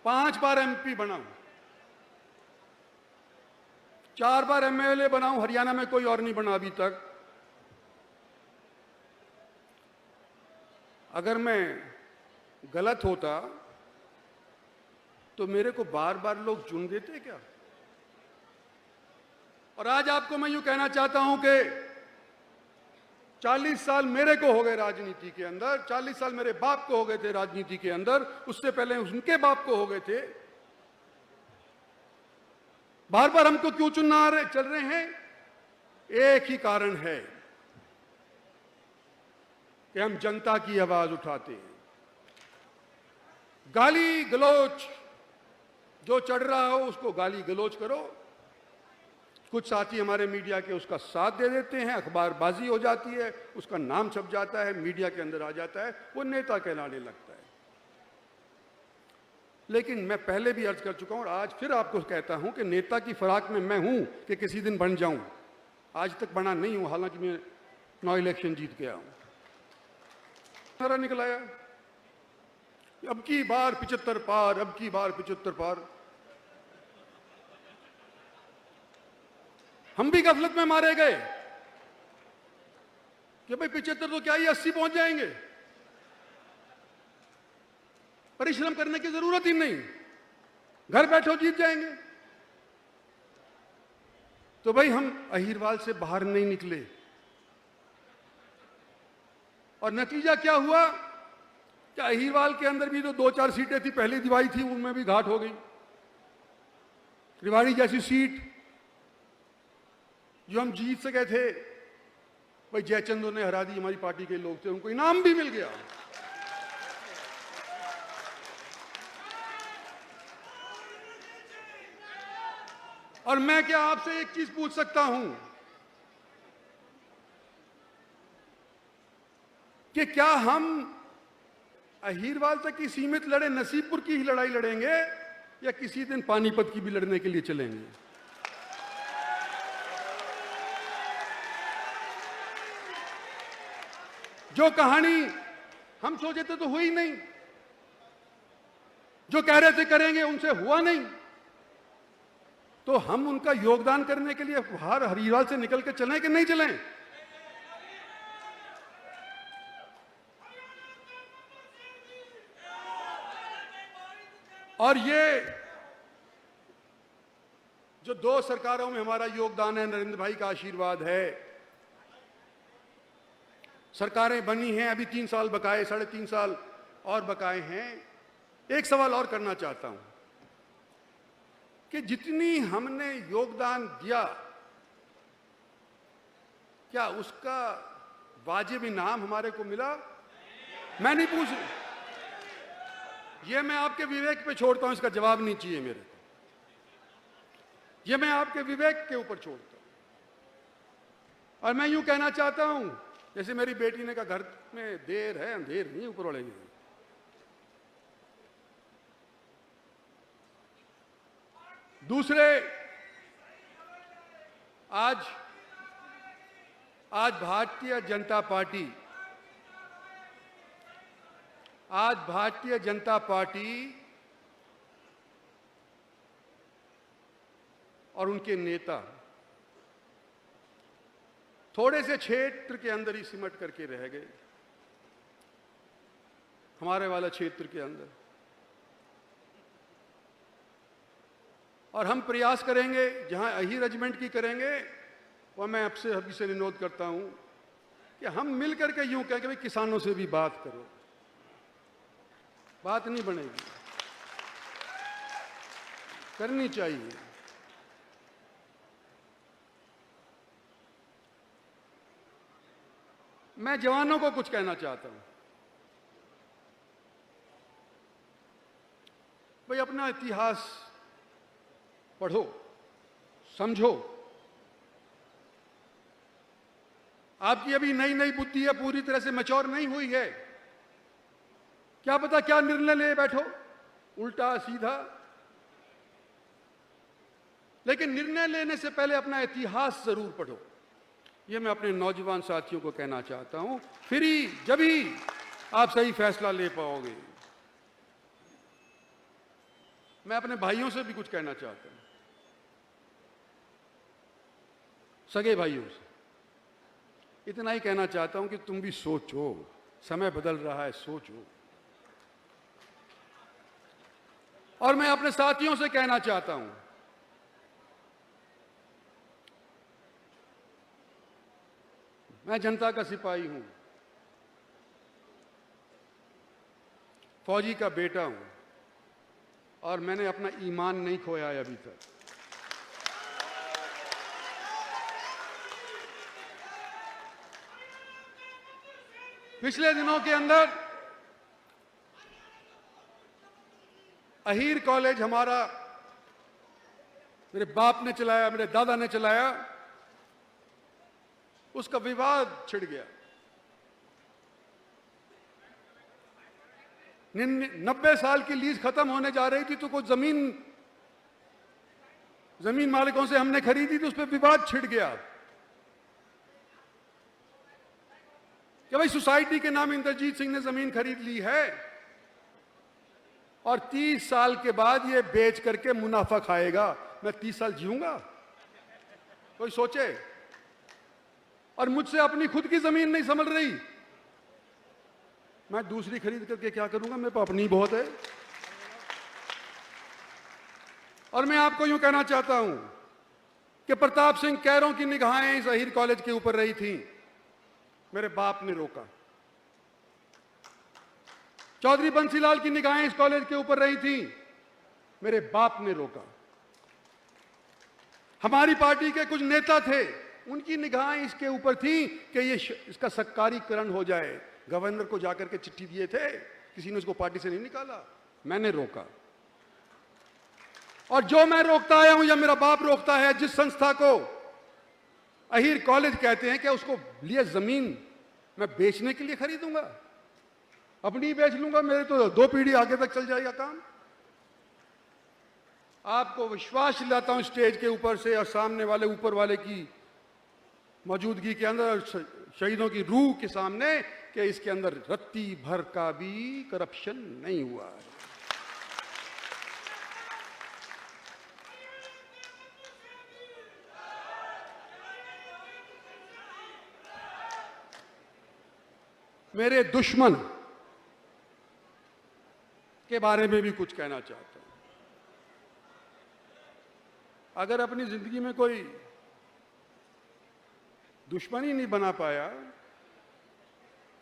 5 बार MP बना हूं, 4 बार MLA बना हूं, हरियाणा में कोई और नहीं बना अभी तक। अगर मैं गलत होता तो मेरे को बार बार लोग चुन देते क्या? और आज आपको मैं यूं कहना चाहता हूं कि 40 साल मेरे को हो गए राजनीति के अंदर, 40 साल मेरे बाप को हो गए थे राजनीति के अंदर, उससे पहले उनके बाप को हो गए थे। बार बार हमको क्यों चुनना चल रहे हैं? एक ही कारण है कि हम जनता की आवाज उठाते हैं। गाली गलौच जो चढ़ रहा हो उसको गाली गलौच करो। कुछ साथी हमारे मीडिया के उसका साथ दे देते हैं, अखबारबाजी हो जाती है, उसका नाम छप जाता है, मीडिया के अंदर आ जाता है, वो नेता कहलाने लगता है। लेकिन मैं पहले भी अर्ज कर चुका हूं और आज फिर आपको कहता हूं कि नेता की फराक में मैं हूं कि किसी दिन बन जाऊं। आज तक बना नहीं हूं, हालांकि मैं 9 इलेक्शन जीत गया हूं। सारा निकल आया, अब की बार 75 पार, अब की बार 75 पार। हम भी गफलत में मारे गए कि भाई 75 तो क्या ही 80 पहुंच जाएंगे, परिश्रम करने की जरूरत ही नहीं, घर बैठो जीत जाएंगे। तो भाई हम अहीरवाल से बाहर नहीं निकले और नतीजा क्या हुआ कि अहीरवाल के अंदर भी तो 2-4 सीटें थी, पहली दिवाई थी, उनमें भी घाट हो गई। रेवाड़ी जैसी सीट जो हम जीत सके थे, भाई जयचंद ने हरा दी, हमारी पार्टी के लोग थे, उनको इनाम भी मिल गया। और मैं क्या आपसे एक चीज पूछ सकता हूं कि क्या हम अहीरवाल तक की सीमित लड़े, नसीबपुर की ही लड़ाई लड़ेंगे या किसी दिन पानीपत की भी लड़ने के लिए चलेंगे? जो कहानी हम सोचे थे तो हुई नहीं, जो कह रहे थे करेंगे उनसे हुआ नहीं, तो हम उनका योगदान करने के लिए बाहर अहीरवाल से निकल के चलें कि नहीं चलें? और ये जो 2 सरकारों में हमारा योगदान है, नरेंद्र भाई का आशीर्वाद है, सरकारें बनी हैं, अभी 3 साल बकाए, 3.5 साल और बकाए हैं। एक सवाल और करना चाहता हूं कि जितनी हमने योगदान दिया, क्या उसका वाजिब इनाम हमारे को मिला? मैं नहीं पूछ, ये मैं आपके विवेक पे छोड़ता हूं, इसका जवाब नहीं चाहिए मेरे को, ये मैं आपके विवेक के ऊपर छोड़ता हूं। और मैं यूं कहना चाहता हूं, जैसे मेरी बेटी ने कहा, घर में देर है अंधेर नहीं, ऊपर वाले नहीं। दूसरे, आज भारतीय जनता पार्टी और उनके नेता थोड़े से क्षेत्र के अंदर ही सिमट करके रह गए, हमारे वाला क्षेत्र के अंदर। और हम प्रयास करेंगे, जहां अही रेजिमेंट की करेंगे, वह मैं आपसे अभी से अनुरोध करता हूं कि हम मिल करके यूं कहें कि भाई किसानों से भी बात करो। बात नहीं बनेगी, करनी चाहिए। मैं जवानों को कुछ कहना चाहता हूं, भाई अपना इतिहास पढ़ो, समझो। आपकी अभी नई नई बुद्धि है, पूरी तरह से मैच्योर नहीं हुई है, क्या पता क्या निर्णय ले बैठो, उल्टा सीधा। लेकिन निर्णय लेने से पहले अपना इतिहास जरूर पढ़ो, ये मैं अपने नौजवान साथियों को कहना चाहता हूं। फिर ही जब ही आप सही फैसला ले पाओगे। मैं अपने भाइयों से भी कुछ कहना चाहता हूं, सगे भाइयों से इतना ही कहना चाहता हूं कि तुम भी सोचो, समय बदल रहा है, सोचो। और मैं अपने साथियों से कहना चाहता हूं, मैं जनता का सिपाही हूं, फौजी का बेटा हूं, और मैंने अपना ईमान नहीं खोया है अभी तक। पिछले दिनों के अंदर अहीर कॉलेज हमारा मेरे बाप ने चलाया, मेरे दादा ने चलाया, उसका विवाद छिड़ गया। 90 साल की लीज खत्म होने जा रही थी तो कुछ जमीन मालिकों से हमने खरीदी थी, उस पर विवाद छिड़ गया कि भाई सोसाइटी के नाम इंद्रजीत सिंह ने जमीन खरीद ली है और 30 साल के बाद ये बेच करके मुनाफा खाएगा। मैं 30 साल जीऊंगा? कोई सोचे। और मुझसे अपनी खुद की जमीन नहीं संभल रही, मैं दूसरी खरीद करके क्या करूंगा? मेरे पास अपनी बहुत है। और मैं आपको यूं कहना चाहता हूं कि प्रताप सिंह कैरों की निगाहें इस अहीर कॉलेज के ऊपर रही थी, मेरे बाप ने रोका। चौधरी बंसीलाल की निगाहें इस कॉलेज के ऊपर रही थी, मेरे बाप ने रोका। हमारी पार्टी के कुछ नेता थे, उनकी निगाहें इसके ऊपर थी कि ये इसका सरकारीकरण हो जाए। गवर्नर को जाकर के चिट्ठी दिए थे, किसी ने उसको पार्टी से नहीं निकाला, मैंने रोका। और जो मैं रोकता आया हूं या मेरा बाप रोकता है, जिस संस्था को अहीर कॉलेज कहते हैं, क्या उसको लिए जमीन मैं बेचने के लिए खरीदूंगा? अपनी ही बेच लूंगा, मेरे तो 2 पीढ़ी आगे तक चल जाएगा काम। आपको विश्वास दिलाता हूं स्टेज के ऊपर से और सामने वाले ऊपर वाले की मौजूदगी के अंदर, शहीदों की रूह के सामने, कि इसके अंदर रत्ती भर का भी करप्शन नहीं हुआ है। मेरे दुश्मन के बारे में भी कुछ कहना चाहता हूं। अगर अपनी जिंदगी में कोई दुश्मन ही नहीं बना पाया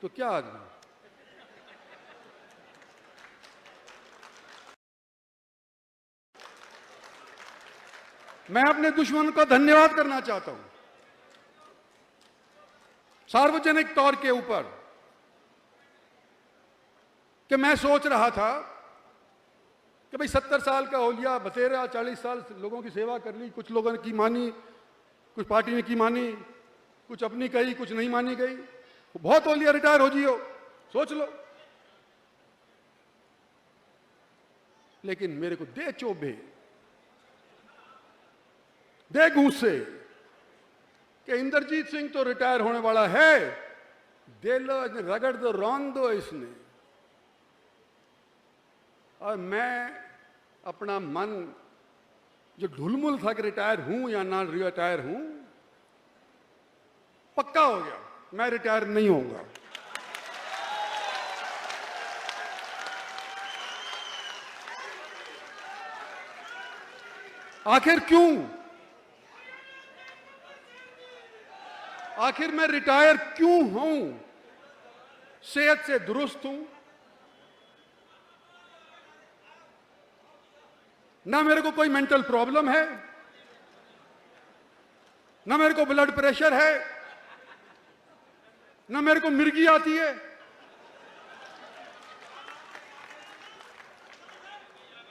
तो क्या आदमी। मैं अपने दुश्मन का धन्यवाद करना चाहता हूं सार्वजनिक तौर के ऊपर, कि मैं सोच रहा था कि भाई 70 साल का हो लिया, बतेरा 40 साल लोगों की सेवा कर ली, कुछ लोगों ने की मानी, कुछ पार्टी ने की मानी, कुछ अपनी कही, कुछ नहीं मानी गई, बहुत हो लिया, रिटायर हो जियो, सोच लो। लेकिन मेरे को दे चोभे, दे घूसे कि इंद्रजीत सिंह तो रिटायर होने वाला है, दे लो, रगड़ दो, रौन दो इसने। और मैं अपना मन जो ढुलमुल था कि रिटायर हूं या ना रिटायर हूं, पक्का हो गया, मैं रिटायर नहीं होऊंगा। आखिर क्यों? आखिर मैं रिटायर क्यों हूं? सेहत से दुरुस्त हूं, ना मेरे को कोई मेंटल प्रॉब्लम है, ना मेरे को ब्लड प्रेशर है, ना मेरे को मिर्गी आती है,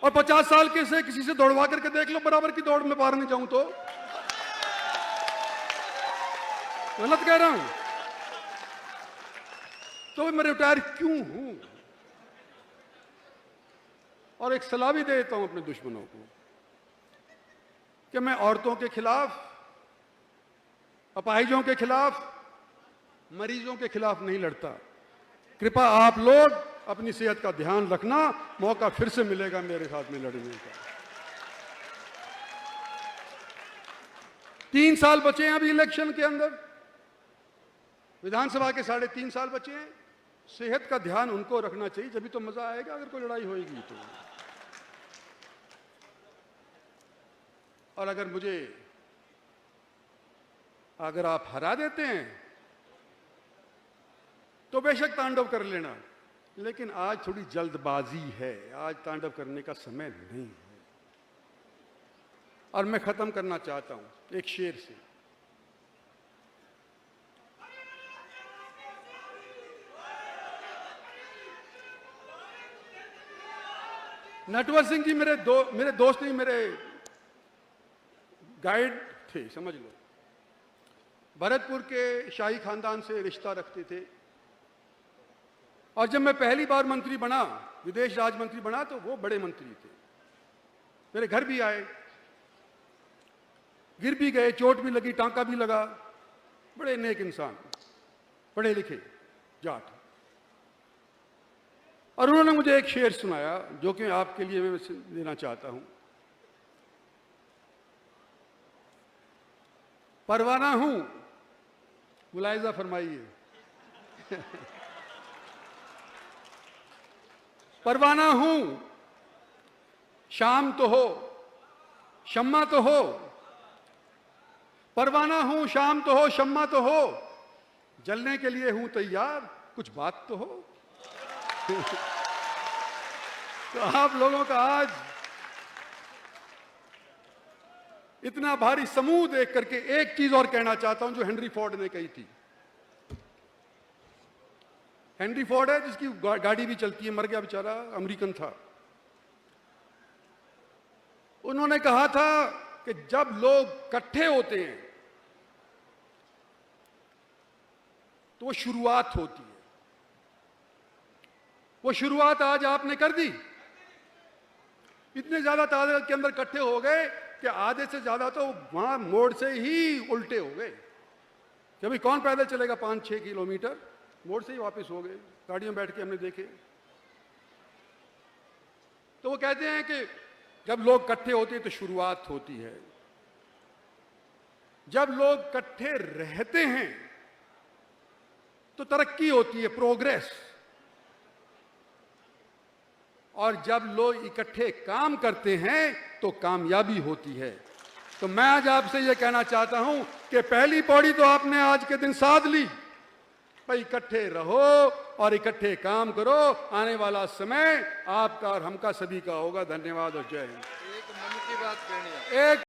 और 50 साल के से किसी से दौड़वा करके देख लो, बराबर की दौड़ में पार नहीं जाऊं तो गलत कह रहा हूं। तो मैं रिटायर क्यों हूं? और एक सलाह भी देता हूं अपने दुश्मनों को कि मैं औरतों के खिलाफ, अपाहिजों के खिलाफ, मरीजों के खिलाफ नहीं लड़ता। कृपया आप लोग अपनी सेहत का ध्यान रखना, मौका फिर से मिलेगा मेरे साथ में लड़ने का। 3 साल बचे हैं अभी इलेक्शन के अंदर, विधानसभा के 3.5 साल बचे हैं। सेहत का ध्यान उनको रखना चाहिए, जब भी तो मजा आएगा अगर कोई लड़ाई होगी तो। और अगर आप हरा देते हैं तो बेशक तांडव कर लेना, लेकिन आज थोड़ी जल्दबाजी है, आज तांडव करने का समय नहीं है। और मैं खत्म करना चाहता हूं एक शेर से। नटवर सिंह जी मेरे दोस्त नहीं, मेरे गाइड थे, समझ लो। भरतपुर के शाही खानदान से रिश्ता रखते थे। और जब मैं पहली बार मंत्री बना, विदेश राज्य मंत्री बना, तो वो बड़े मंत्री थे। मेरे घर भी आए, गिर भी गए, चोट भी लगी, टांका भी लगा। बड़े नेक इंसान, पढ़े लिखे जाट। और उन्होंने मुझे एक शेर सुनाया जो कि आपके लिए मैं देना चाहता हूं। परवाना हूं, मुलाहिजा फरमाइए। परवाना हूं, शाम तो हो, शम्मा तो हो। परवाना हूं, शाम तो हो, शम्मा तो हो। जलने के लिए हूं तैयार, कुछ बात तो हो। तो आप लोगों का आज इतना भारी समूह देख करके एक चीज और कहना चाहता हूं जो हेनरी फोर्ड ने कही थी। हेनरी फोर्ड है जिसकी गाड़ी भी चलती है, मर गया बेचारा, अमेरिकन था। उन्होंने कहा था कि जब लोग इकट्ठे होते हैं तो वो शुरुआत होती है। वो शुरुआत आज आपने कर दी। इतने ज्यादा तादाद के अंदर इकट्ठे हो गए कि आधे से ज्यादा तो वहां मोड़ से ही उल्टे हो गए कि भाई कौन पैदल चलेगा 5-6 किलोमीटर। मोड़ से ही वापस हो गए, गाड़ियों में बैठ के हमने देखे। तो वो कहते हैं कि जब लोग इकट्ठे होते हैं तो शुरुआत होती है, जब लोग इकट्ठे रहते हैं तो तरक्की होती है, प्रोग्रेस। और जब लोग इकट्ठे काम करते हैं तो कामयाबी होती है। तो मैं आज आपसे यह कहना चाहता हूं कि पहली पौड़ी तो आपने आज के दिन साध ली, भाई इकट्ठे रहो और इकट्ठे काम करो। आने वाला समय आपका और हमका सभी का होगा। धन्यवाद और जय हिंद। एक मन की बात कहनी है। एक